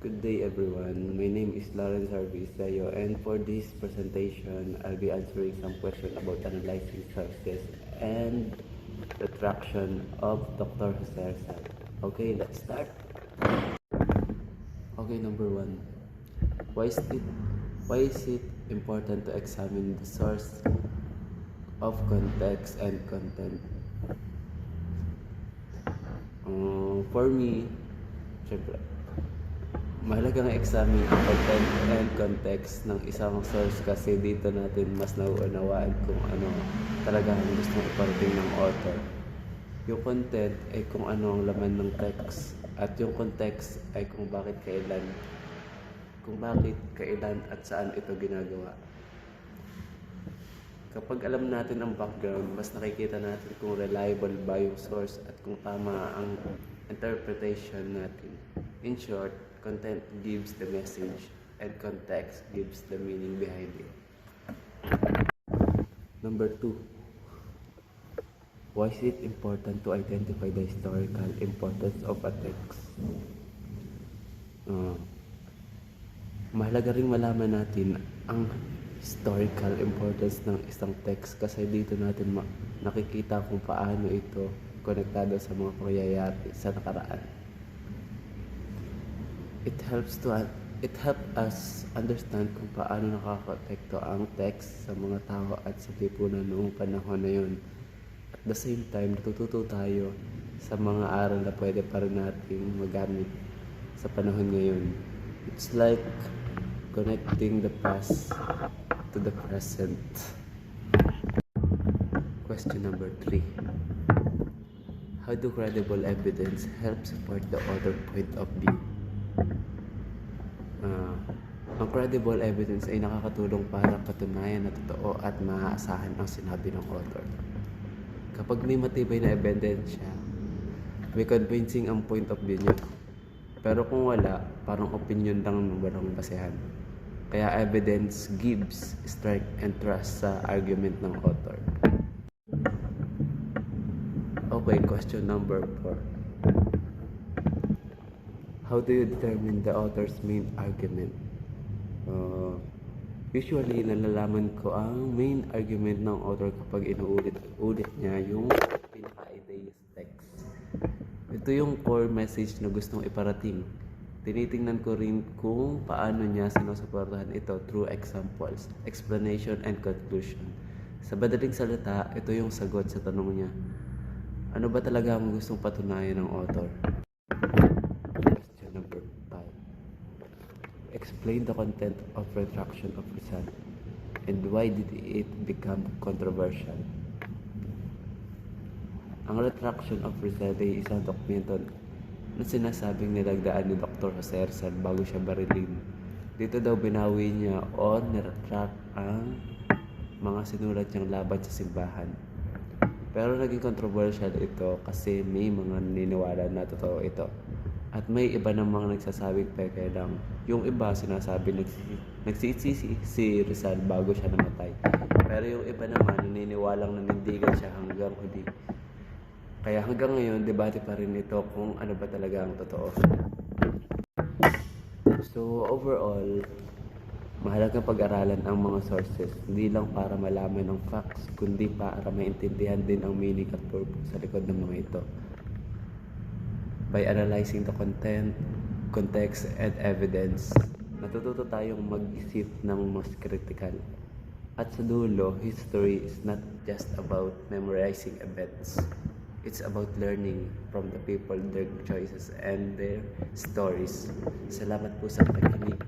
Good day everyone. My name is Lawrence Harvey Isayo, and for this presentation, I'll be answering some questions about analyzing sources and retraction of Dr. Jose Rizal. Okay, let's start. Okay, number one. Why is it important to examine the source of context and content? For me, syempre, mahalagang examine ang content and context ng isang source kasi dito natin mas nauunawaan kung ano talaga ang gusto iparating ng author. Yung content ay kung ano ang laman ng text at yung context ay kung bakit kailan at saan ito ginagawa. Kapag alam natin ang background, mas nakikita natin kung reliable ba yung source at kung tama ang interpretation natin. In short, content gives the message and context gives the meaning behind it. Number 2. Why is it important to identify the historical importance of a text? Mahalaga ring malaman natin ang historical importance ng isang text kasi dito natin nakikita kung paano ito konektado sa mga pangyayari sa nakaraan. It helps us understand kung paano nakaka-apekto ang text sa mga tao at sa lipunan noong panahon na yun. At the same time, natututo tayo sa mga aral na pwede pa rin nating magamit sa panahon ngayon. It's like connecting the past to the present. Question number 3. How do credible evidence help support the other point of view? Ang credible evidence ay nakakatulong para patunayan na totoo at maaasahan ang sinabi ng author. Kapag may matibay na ebidensya, may convincing ang point of view niya. Pero kung wala, parang opinion lang walang basehan. Kaya evidence gives strength and trust sa argument ng author. Okay, question number 4. How do you determine the author's main argument? Usually, nalalaman ko ang main argument ng author kapag inuulit niya yung pinaka-ideas text. Ito yung core message na gustong iparating. Tinitingnan ko rin kung paano niya sinusuportahan ito through examples, explanation, and conclusion. Sa madaling salita, ito yung sagot sa tanong niya. Ano ba talaga ang gustong patunayan ng author? Question number 5. Explain the content of retraction of Rizal and why did it become controversial? Ang retraction of Rizal ay isang dokumento na sinasabing nilagdaan ni Dr. Jose Rizal bago siya barilin. Dito daw binawi niya o niretract ang mga sinulat niyang laban sa simbahan. Pero naging controversial ito kasi may mga naniniwala na totoo ito. At may iba namang nagsasabing peke lang. Yung iba sinasabi nagsisisi si Rizal bago siya namatay. Pero yung iba naman naniniwalang nanindigan siya hanggang huli. Kaya hanggang ngayon, debate pa rin ito kung ano ba talaga ang totoo. So overall, mahalagang pag-aralan ang mga sources, hindi lang para malaman ang facts, kundi para maintindihan din ang meaning at purpose sa likod ng mga ito. By analyzing the content, context, and evidence, natututo tayong mag-isip ng mas critical. At sa dulo, history is not just about memorizing events. It's about learning from the people, their choices, and their stories. Salamat po sa pakikinig.